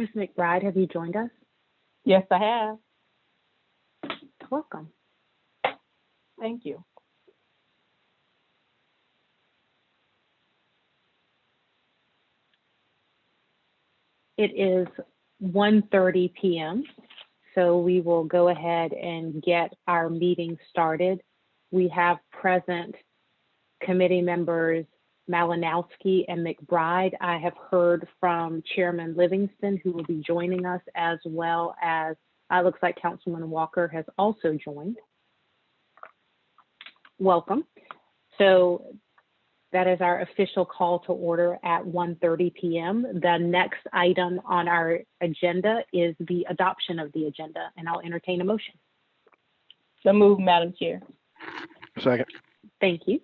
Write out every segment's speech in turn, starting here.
Ms. McBride, have you joined us? Yes, I have. Welcome. Thank you. It is 1:30 p.m., so we will go ahead and get our meeting started. We have present committee members Malinowski and McBride. I have heard from Chairman Livingston, who will be joining us, as well as looks like Councilman Walker has also joined. Welcome. So that is our official call to order at 1:30 p.m. The next item on our agenda is the adoption of the agenda, and I'll entertain a motion. So moved, Madam Chair. Second. Thank you.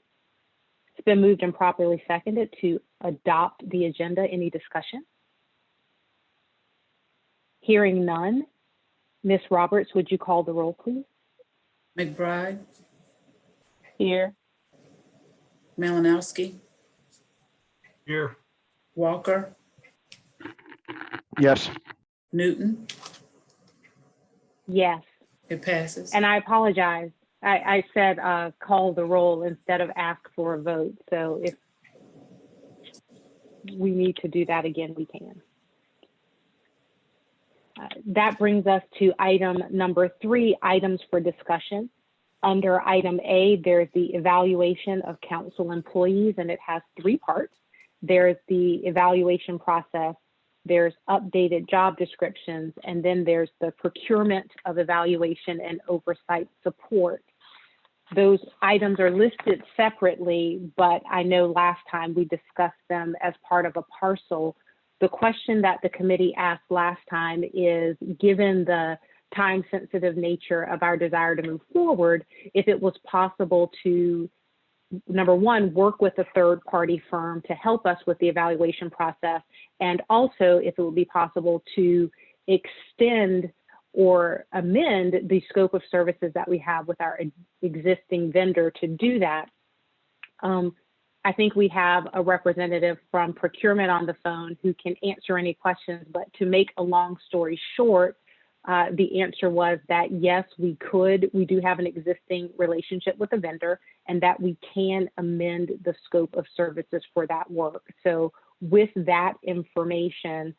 It's been moved and properly seconded to adopt the agenda. Any discussion? Hearing none. Ms. Roberts, would you call the roll, please? McBride, Here. Malinowski, Here. Walker, Yes. Newton. Yes. It passes. And I apologize. I said call the roll instead of ask for a vote. So if we need to do that again, we can. That brings us to item number 3, items for discussion. Under item A, there's the evaluation of council employees, and it has 3 parts. There's the evaluation process, there's updated job descriptions, and then there's the procurement of evaluation and oversight support. Those items are listed separately, but I know last time we discussed them as part of a parcel. The question that the committee asked last time is, given the time-sensitive nature of our desire to move forward, if it was possible to, number one, work with a third-party firm to help us with the evaluation process, and also if it would be possible to extend or amend the scope of services that we have with our existing vendor to do that. I think we have a representative from procurement on the phone who can answer any questions, but to make a long story short, the answer was that yes, we could. We do have an existing relationship with the vendor, and that we can amend the scope of services for that work. So with that information,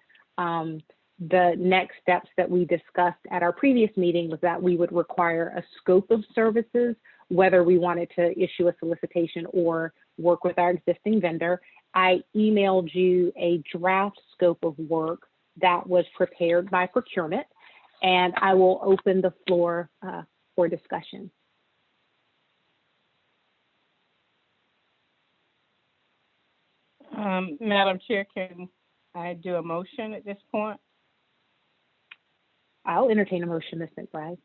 the next steps that we discussed at our previous meeting was that we would require a scope of services, whether we wanted to issue a solicitation or work with our existing vendor. I emailed you a draft scope of work that was prepared by procurement, and I will open the floor for discussion. Madam Chair, can I do a motion at this point? I'll entertain a motion, Ms. McBride.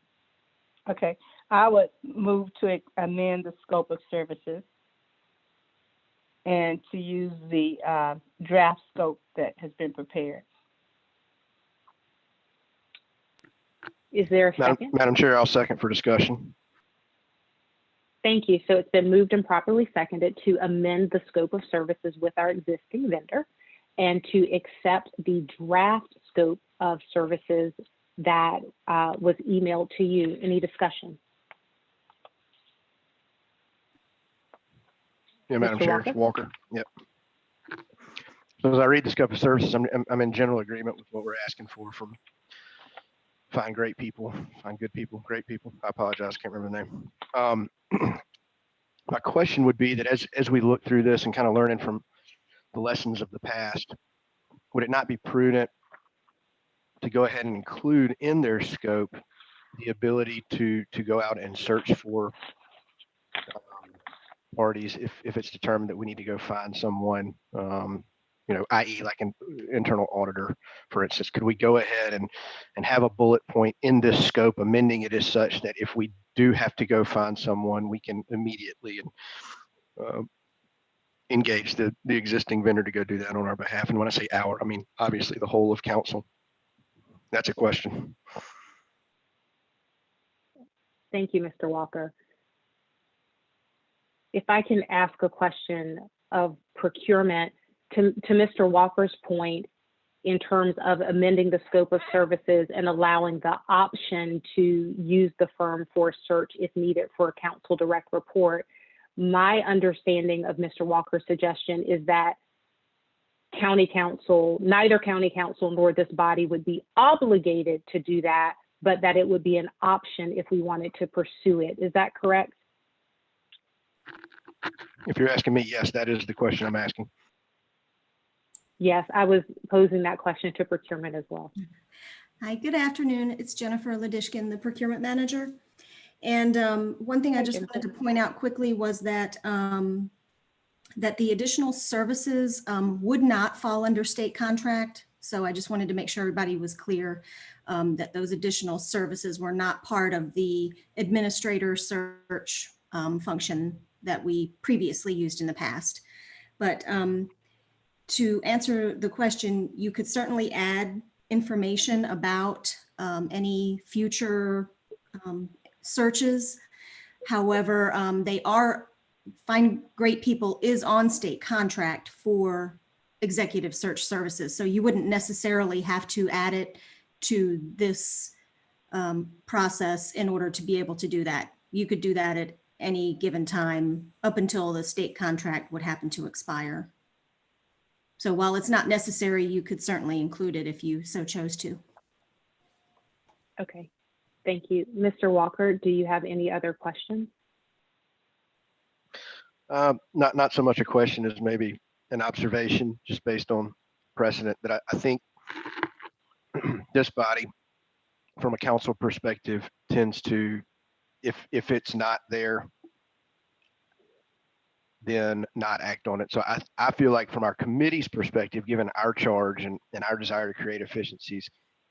Okay, I would move to amend the scope of services and to use the draft scope that has been prepared. Is there a second? Madam Chair, I'll second for discussion. Thank you. So it's been moved and properly seconded to amend the scope of services with our existing vendor and to accept the draft scope of services that was emailed to you. Any discussion? Yeah, Madam Mr. Chair, Walker? it's Walker. Yep. So as I read the scope of services, I'm in general agreement with what we're asking for from find great people, find good people, great people. I apologize, can't remember the name. My question would be that as we look through this and kind of learning from the lessons of the past, would it not be prudent to go ahead and include in their scope the ability to go out and search for parties if it's determined that we need to go find someone, i.e. like an internal auditor, for instance? Could we go ahead and have a bullet point in this scope, amending it as such that if we do have to go find someone, we can immediately engage the existing vendor to go do that on our behalf? And when I say our, I mean obviously the whole of council. That's a question. Thank you, Mr. Walker. If I can ask a question of procurement, to Mr. Walker's point, in terms of amending the scope of services and allowing the option to use the firm for search if needed for a council direct report. My understanding of Mr. Walker's suggestion is that county council, neither county council nor this body would be obligated to do that, but that it would be an option if we wanted to pursue it. Is that correct? If you're asking me, yes, that is the question I'm asking. Yes, I was posing that question to procurement as well. Hi, good afternoon. It's Jennifer Ladishkin, the procurement manager. And one thing I just wanted to point out quickly was that that the additional services would not fall under state contract. So I just wanted to make sure everybody was clear that those additional services were not part of the administrator search function that we previously used in the past. But to answer the question, you could certainly add information about any future searches. However, Find Great People is on state contract for executive search services. So you wouldn't necessarily have to add it to this process in order to be able to do that. You could do that at any given time up until the state contract would happen to expire. So while it's not necessary, you could certainly include it if you so chose to. Okay, thank you. Mr. Walker, do you have any other questions? Not so much a question as maybe an observation, just based on precedent, that I think this body, from a council perspective, tends to, if it's not there, then not act on it. So I feel like from our committee's perspective, given our charge and our desire to create efficiencies,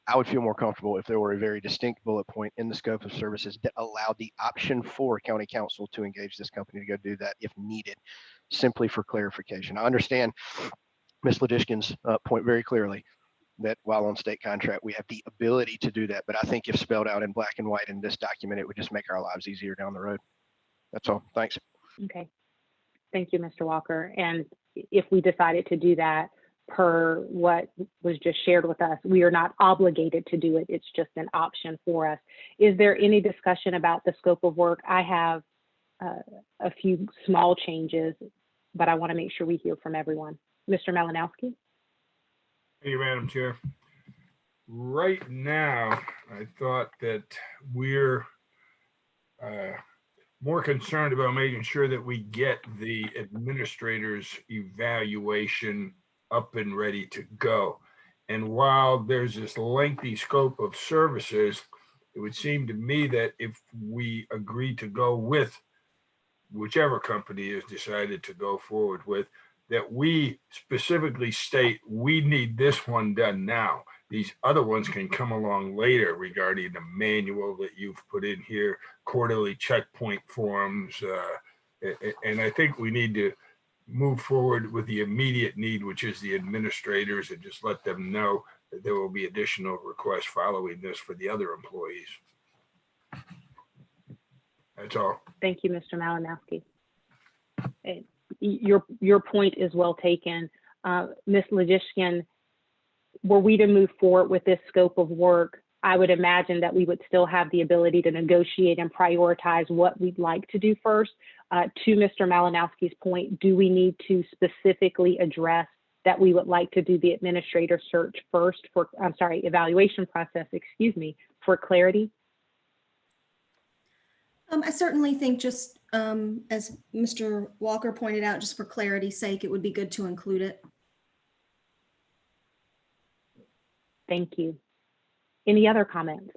I would feel more comfortable if there were a very distinct bullet point in the scope of services that allowed the option for county council to engage this company to go do that if needed, simply for clarification. I understand Ms. Ladishkin's point very clearly, that while on state contract, we have the ability to do that. But I think if spelled out in black and white in this document, it would just make our lives easier down the road. That's all. Thanks. Okay. Thank you, Mr. Walker. And if we decided to do that per what was just shared with us, we are not obligated to do it. It's just an option for us. Is there any discussion about the scope of work? I have a few small changes, but I want to make sure we hear from everyone. Mr. Malinowski? Thank you, Madam Chair. Right now, I thought that we're more concerned about making sure that we get the administrator's evaluation up and ready to go. And while there's this lengthy scope of services, it would seem to me that if we agree to go with whichever company is decided to go forward with, that we specifically state we need this one done now. These other ones can come along later regarding the manual that you've put in here, quarterly checkpoint forms. And I think we need to move forward with the immediate need, which is the administrators, and just let them know that there will be additional requests following this for the other employees. That's all. Thank you, Mr. Malinowski. Your point is well taken. Ms. Ladishkin, were we to move forward with this scope of work, I would imagine that we would still have the ability to negotiate and prioritize what we'd like to do first. To Mr. Malinowski's point, do we need to specifically address that we would like to do the administrator search first for, evaluation process, for clarity? I certainly think just as Mr. Walker pointed out, just for clarity's sake, it would be good to include it. Thank you. Any other comments?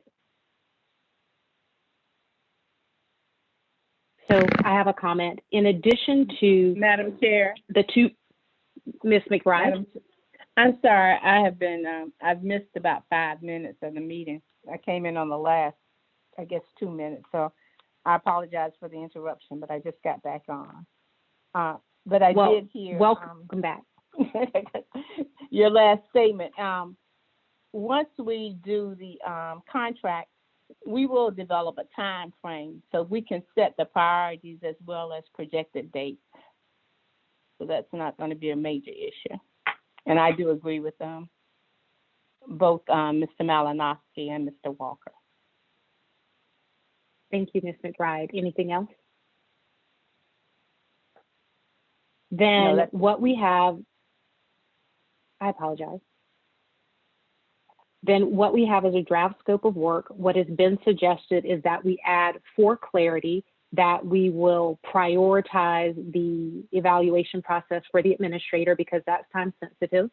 So I have a comment. In addition to Madam Chair. the two, Ms. McBride. I'm sorry, I've missed about 5 minutes of the meeting. I came in on the last, 2 minutes. So I apologize for the interruption, but I just got back on. But I did hear. Welcome back. Your last statement. Once we do the contract, we will develop a time frame so we can set the priorities as well as projected dates. So that's not going to be a major issue. And I do agree with both Mr. Malinowski and Mr. Walker. Thank you, Ms. McBride. Anything else? Then that's- what we have, I apologize. Then what we have is a draft scope of work. What has been suggested is that we add, for clarity, that we will prioritize the evaluation process for the administrator because that's time sensitive.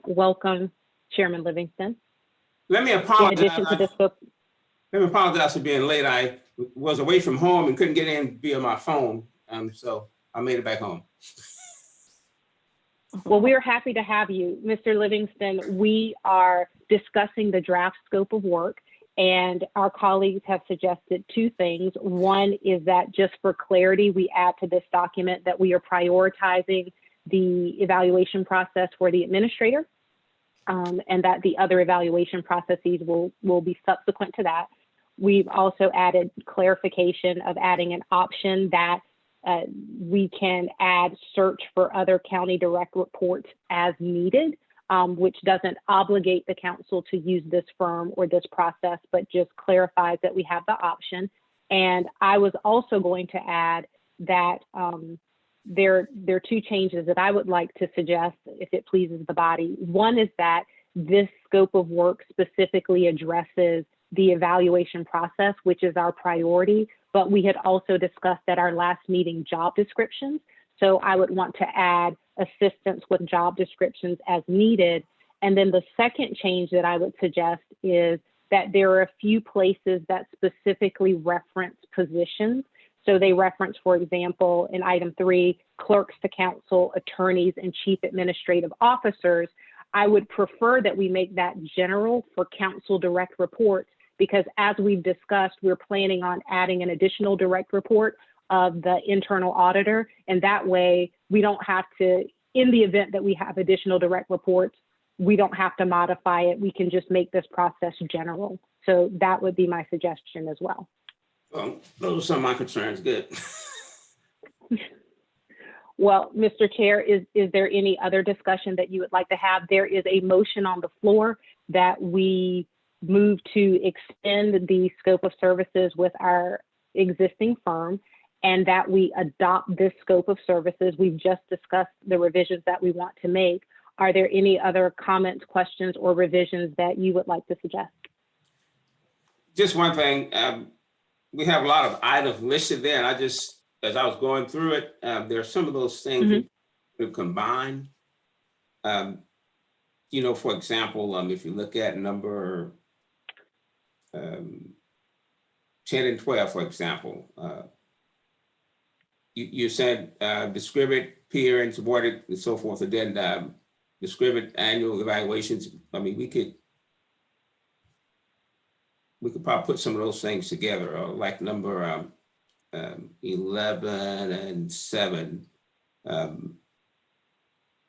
Welcome, Chairman Livingston. Let me In addition to apologize. the scope, Let me apologize for being late. I was away from home and couldn't get in via my phone. So I made it back home. well, we are happy to have you, Mr. Livingston. We are discussing the draft scope of work, and our colleagues have suggested two things. One is that just for clarity, we add to this document that we are prioritizing the evaluation process for the administrator, and that the other evaluation processes will be subsequent to that. We've also added clarification of adding an option that we can add search for other county direct reports as needed, which doesn't obligate the council to use this firm or this process, but just clarifies that we have the option. And I was also going to add that there are two changes that I would like to suggest if it pleases the body. One is that this scope of work specifically addresses the evaluation process, which is our priority, but we had also discussed at our last meeting job descriptions. So I would want to add assistance with job descriptions as needed. And then the second change that I would suggest is that there are a few places that specifically reference positions. So they reference, for example, in item 3, clerks to council, attorneys, and chief administrative officers. I would prefer that we make that general for council direct reports, because as we've discussed, we're planning on adding an additional direct report of the internal auditor. And that way we don't have to, in the event that we have additional direct reports, we don't have to modify it. We can just make this process general. So that would be my suggestion as well. Well, those are some of my concerns. Good. Well, Mr. Chair, is there any other discussion that you would like to have? There is a motion on the floor that we move to extend the scope of services with our existing firm and that we adopt this scope of services. We've just discussed the revisions that we want to make. Are there any other comments, questions, or revisions that you would like to suggest? Just one thing. We have a lot of items listed there, and I just, as I was going through it, there are some of those things we combine. You know, for example, if you look at number 10 and 12, for example, you said distribute peer and subordinate and so forth, and then distribute annual evaluations. I mean, we could probably put some of those things together, or like number 11 and 7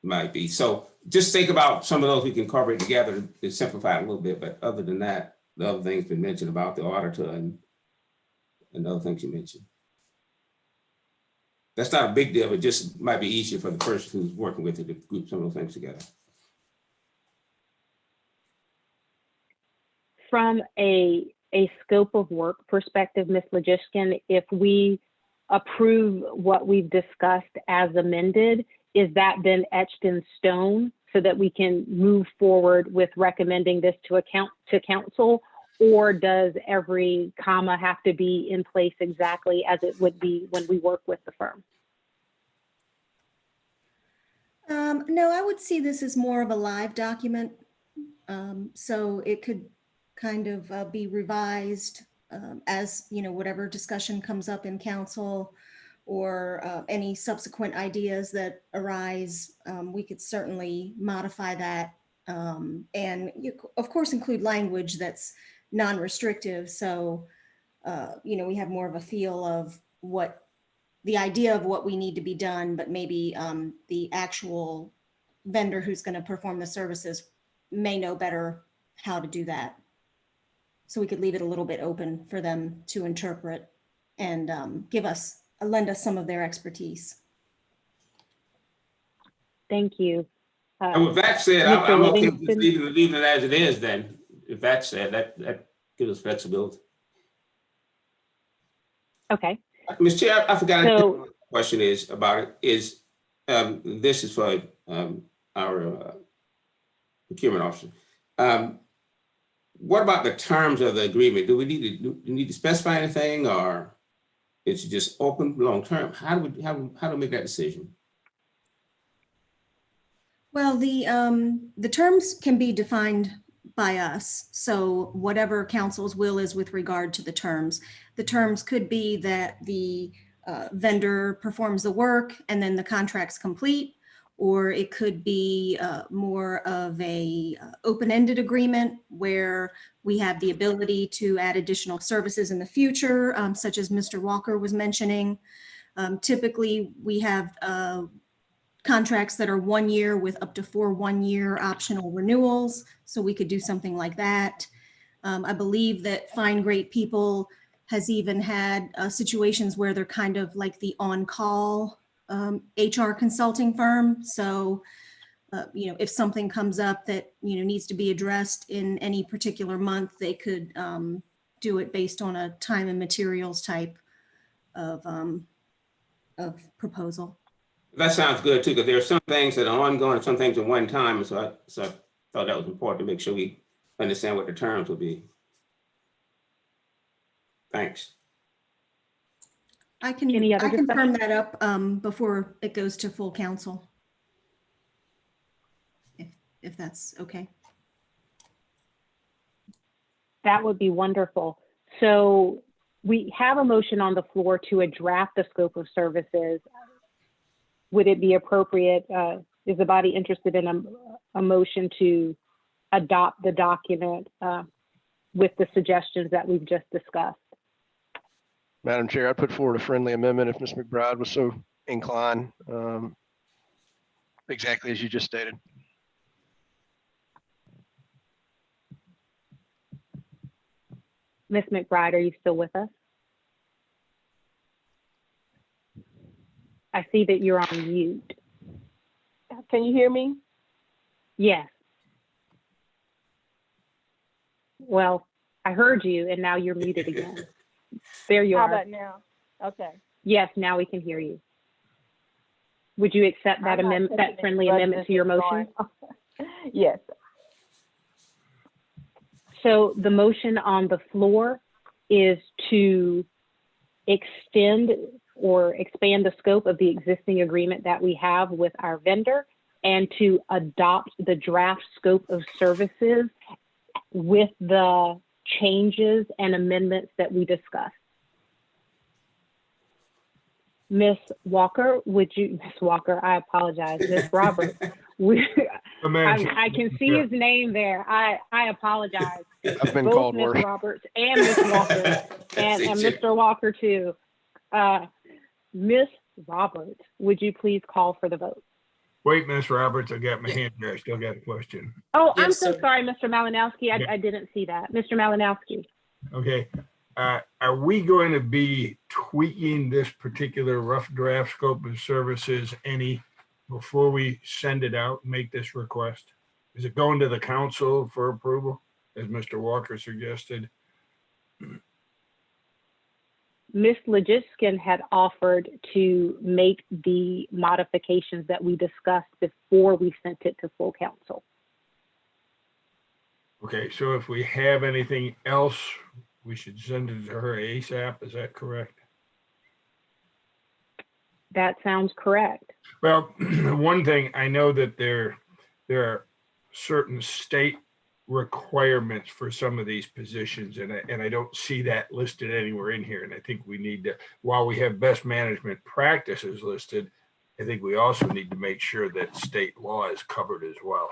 might be. So just think about some of those we can incorporate together to simplify it a little bit. But other than that, the other things been mentioned about the auditor and other things you mentioned. That's not a big deal. It just might be easier for the person who's working with it to group some of those things together. From a scope of work perspective, Ms. Logishkin, if we approve what we've discussed as amended, is that then etched in stone so that we can move forward with recommending this to council, or does every comma have to be in place exactly as it would be when we work with the firm? No, I would see this as more of a live document. So it could kind of be revised as, you know, whatever discussion comes up in council or any subsequent ideas that arise. We could certainly modify that and of course include language that's non-restrictive. So, you know, we have more of a feel of what the idea of what we need to be done, but maybe the actual vendor who's going to perform the services may know better how to do that. So we could leave it a little bit open for them to interpret and lend us some of their expertise. Thank you. And with that said, Mr. I'm okay with just Livingston? leaving it as it is then. If that's said, that gives us flexibility. Okay, Mr. Chair, I forgot, so, the question is about it, is, this is for our procurement officer. What about the terms of the agreement? Do we need to specify anything, or it's just open long-term? How do we make that decision? Well, the terms can be defined by us. So whatever council's will is with regard to the terms could be that the vendor performs the work and then the contract's complete, or it could be more of a open-ended agreement where we have the ability to add additional services in the future, such as Mr. Walker was mentioning. Typically, we have contracts that are 1 year with up to 4 one-year optional renewals. So we could do something like that. I believe that Find Great People has even had situations where they're kind of like the on-call HR consulting firm. So, if something comes up that, needs to be addressed in any particular month, they could do it based on a time and materials type of proposal. That sounds good too, because there are some things that are ongoing and some things at one time. So I thought that was important to make sure we understand what the terms will be. Thanks. I can Any other firm discussion? that up before it goes to full council. If that's okay. that would be wonderful. So we have a motion on the floor to draft the scope of services. Would it be appropriate, is the body interested in a motion to adopt the document with the suggestions that we've just discussed? Madam Chair, I put forward a friendly amendment if Ms. McBride was so inclined, exactly as you just stated. Ms. McBride, are you still with us? I see that you're on mute. Can you hear me? Yes. Well, I heard you and now you're muted again. There you How are. about now? Okay. Yes, now we can hear you. Would you accept that amendment, that friendly amendment to your motion? Yes. So the motion on the floor is to extend or expand the scope of the existing agreement that we have with our vendor and to adopt the draft scope of services with the changes and amendments that we discussed. Ms. Walker, Ms. Walker, I apologize, Ms. Roberts, I can see his name there. I apologize. I've been Both called Ms. worse. Roberts and Ms. Walker and Mr. Walker too. Ms. Roberts, would you please call for the vote? Wait, Ms. Roberts, I got my hand there. I still got a question. Oh, I'm Yes, so sir. sorry, Mr. Malinowski. Yeah. I didn't see that. Mr. Malinowski. Okay. Are we going to be tweaking this particular rough draft scope of services any before we send it out and make this request? Is it going to the council for approval, as Mr. Walker suggested? Ms. Lajiskin had offered to make the modifications that we discussed before we sent it to full council. Okay, so if we have anything else, we should send it to her ASAP. Is that correct? That sounds correct. Well, one thing, I know that there are certain state requirements for some of these positions, and I don't see that listed anywhere in here. And I think we need to, while we have best management practices listed, I think we also need to make sure that state law is covered as well.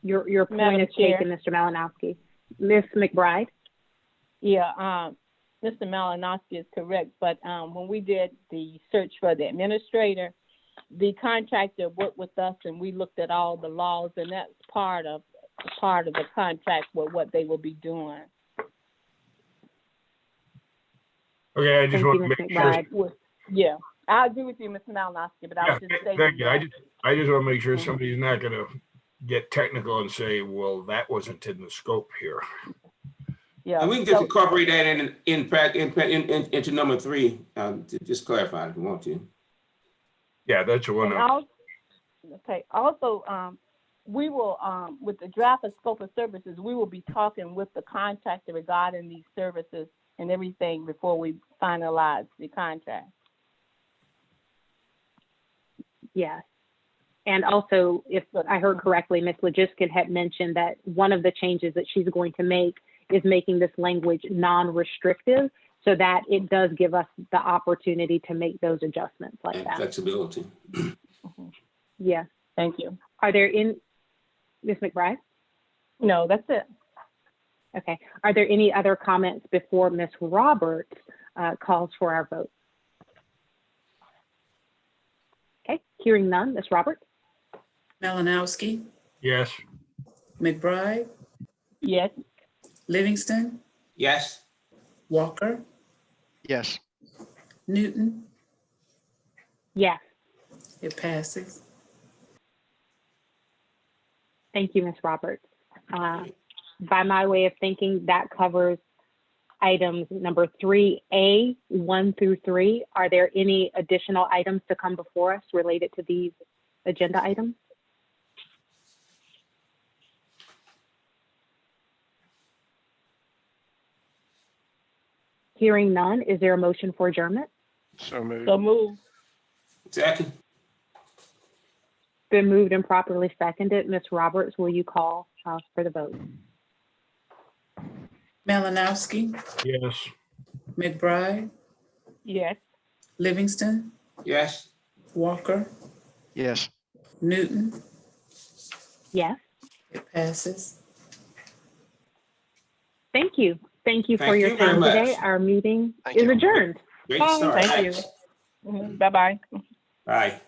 Your point Madam is Chair. taken, Mr. Malinowski. Ms. McBride? Yeah, Mr. Malinowski is correct, but when we did the search for the administrator, the contractor worked with us and we looked at all the laws, and that's part of the contract with what they will be doing. Okay, I just Thank want you, to Ms. make sure. McBride. Yeah, I agree with you, Ms. Malinowski, but I Yeah, was just saying. thank you. I just want to make sure Mhm. somebody's not gonna get technical and say, well, that wasn't in the scope here. Yeah. And we can just so- incorporate that into number 3, to just clarify if you want to. Yeah, that's the one. And also, we will, with the draft of scope of services, we will be talking with the contractor regarding these services and everything before we finalize the contract. Yes. And also, if I heard correctly, Ms. Lajiskin had mentioned that one of the changes that she's going to make is making this language non-restrictive so that it does give us the opportunity to make those adjustments like And that. flexibility. Yeah. Thank you. Are there Ms. McBride? No, that's it. Okay. Are there any other comments before Ms. Roberts calls for our vote? Okay. Hearing none, Ms. Roberts? Malinowski, Yes. McBride, Yes. Livingston, Yes. Walker, Yes. Newton. Yes. It passes. Thank you, Ms. Roberts. By my way of thinking, that covers items number 3A, 1 through 3. Are there any additional items to come before us related to these agenda items? Hearing none, is there a motion for adjournment? So moved. So move. Second. Been moved and properly seconded. Ms. Roberts, will you call for the vote? Malinowski, Yes. McBride, Yes. Livingston, Yes. Walker, Yes. Newton. Yes. It passes. Thank you. Thank you for Thank your you very time much. today. Our meeting Thank is you. adjourned. Great Bye. start. Thank you. Bye-bye. Bye.